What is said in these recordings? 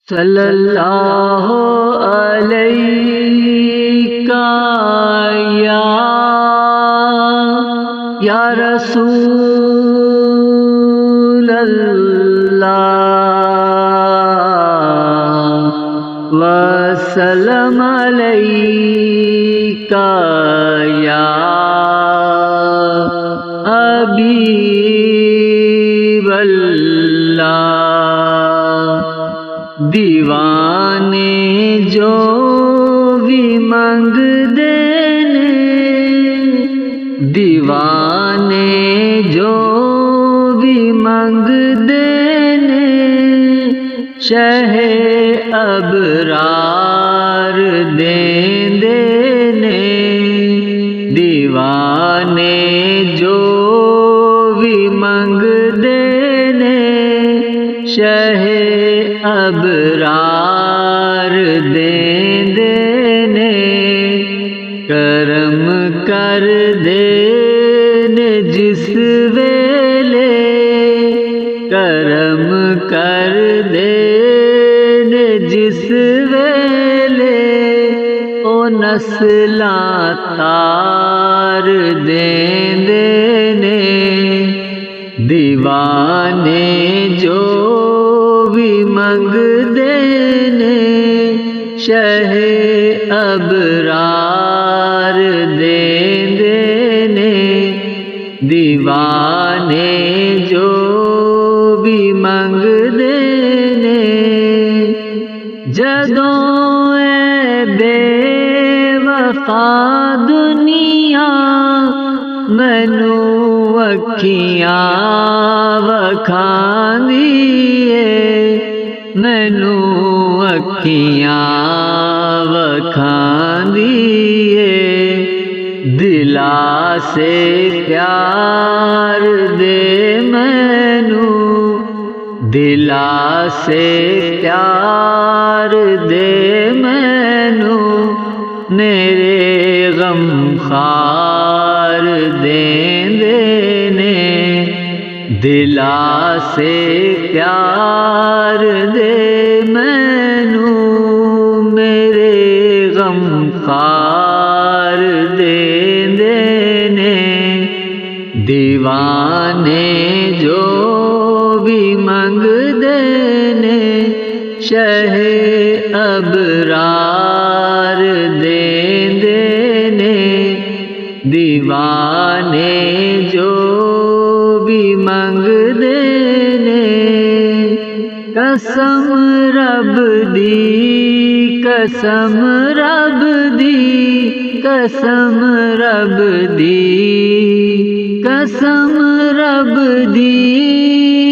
सल्लल्लाहु अलैका या रसूल अल्लाह वसल्लम अलैका या हबीब अल्लाह। दीवाने जो भी मंग देने, दीवाने जो भी मंग देने, शहे अबरार दे देने। दीवाने जो भी मंग देने, शहे अबरार दे देने। करम कर देने जिस वेले, करम कर देने जिस वेले, ओ नस्लां तार दे देने। दीवाने जो भी मंग देने, शहे अबरार दे देने। दीवाने जो भी मंग देने। जदों ए बेवफा दुनिया मैनू अखियां वखांदिए, मैनू अखियां वखांदिए। दिला से प्यार दे मैनू, दिला से प्यार दे मैनू। मेरे गम खार दे देने। दिला से प्यार दे मैनू, मेरे गम खार दे देने। दीवाने जो भी मंग देने, शहे अबरार दे देने। दीवाने जो भी मंग देने। कसम रब दी, कसम रब दी, कसम रब दी, कसम रब दी।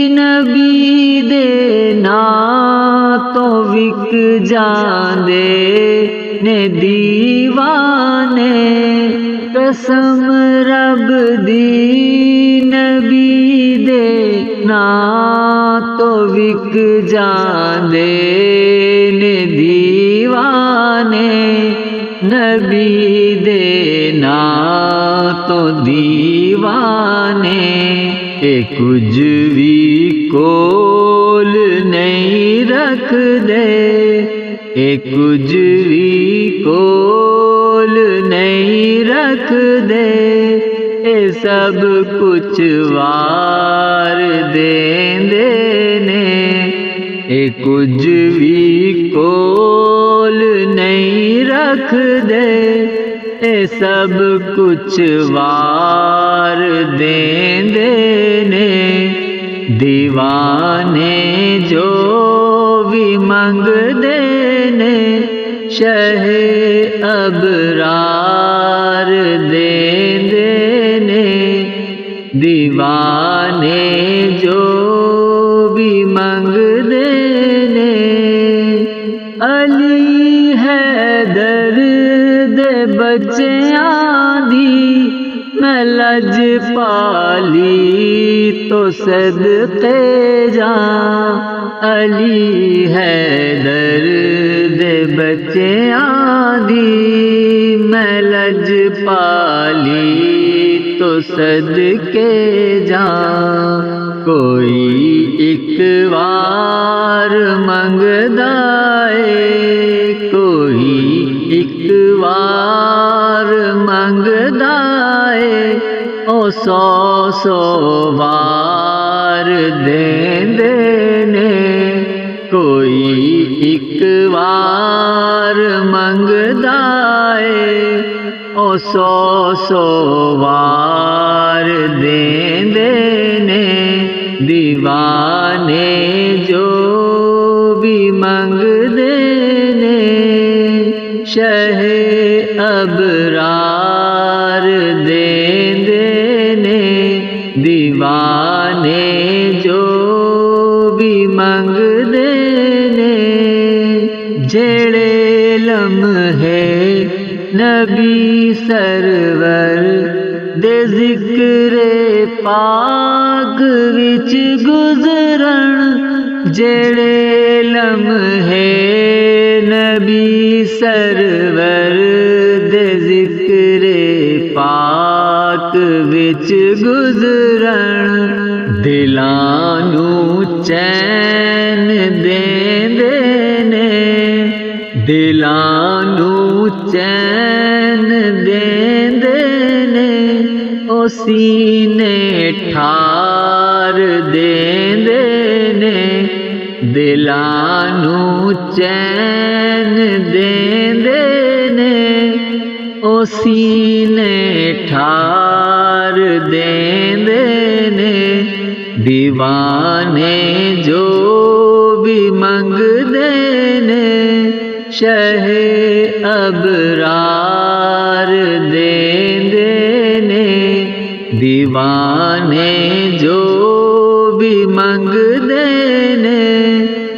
नबी दे नां तो विक जांदे ने दीवाने। कसम रब दी, नबी दे नां तो विक जांदे ने दीवाने। नबी दे नां तो दीवाने। ए कुछ भी कोल नहीं रख दे, ए कुछ भी कोल नहीं रख दे। ए सब कुछ वार दे देने। ए कुछ भी कोल नहीं रख दे, ए सब कुछ वार दे देने। दीवाने जो भी मंग देने, शहे अबरार दे देने। दीवाने जो भी मंग देने। अली हैदर दे बच्चियां दी मैं लज पाली तो सदके जां। अली हैदर दे बच्चियां दी मैं लज पाली तो सदके जां। कोई एक बार मंगदा है, कोई एक वार मंगदा है, ओ सौ सौ वार देंदे ने। कोई एक वार मंगदा है, ओ सौ सौ वार देंदे ने। दीवाने जो भी मंगदे ने, शहे अबरार देंदे ने। दीवाने जो भी मंगदे ने, जेड़े लम्हे नबी सरवर दे जिक्रे पाक विच गुजरन। जेड़े लम्हे नबी सरवर दे जिक्रे पाक विच गुजरन। दिलां नूं चैन देंदे ने, दिलां नूं चैन देंदे ने। ओ सीने ठार देंदे ने, दिलां नूं चैन देंदे ने। ओ सीने ठार देंदे ने। दीवाने जो भी मंगदे ने, शहे अबरार देंदे ने। दीवाने जो भी मंगदे ने,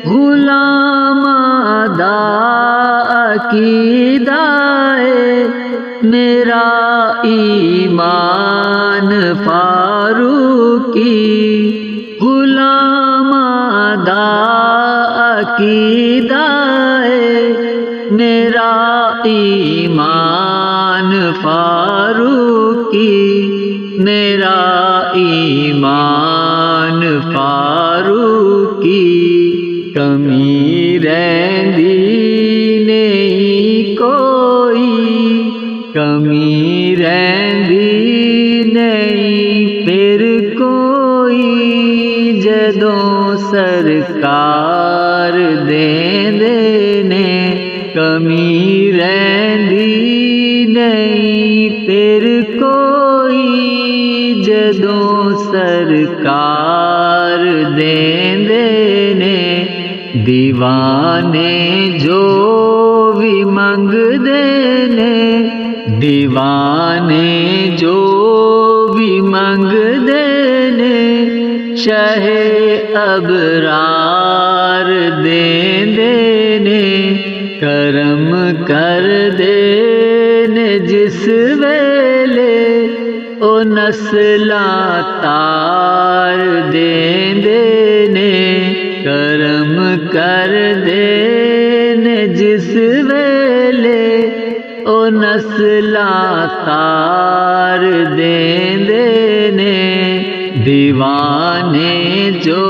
गुलामा दा अकीदा है, मेरा ईमान फारूकी। गुलामा दा अकीदा है, मेरा ईमान फारूकी। मेरा ईमान फारूकी। कमी रहिंदी नहीं कोई, कमी रहिंदी नहीं फिर कोई। जदों सरकार देंदे ने, कमी रहिंदी नहीं फिर कोई। जदों सरकार देंदे ने, दीवाने जो भी मंगदे ने। दीवाने जो भी मंगदे ने, शहे अबरार देंदे ने। करम कर दे ने जिस वेले, ओ नस्लां तार देंदे ने। करम कर दे ने जिस वेले, ओ नस्लां तार देंदे ने। दीवाने जो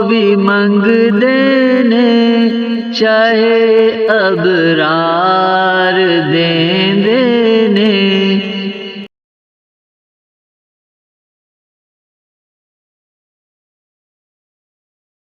भी मंगदे ने, शाहे अबरार देंदे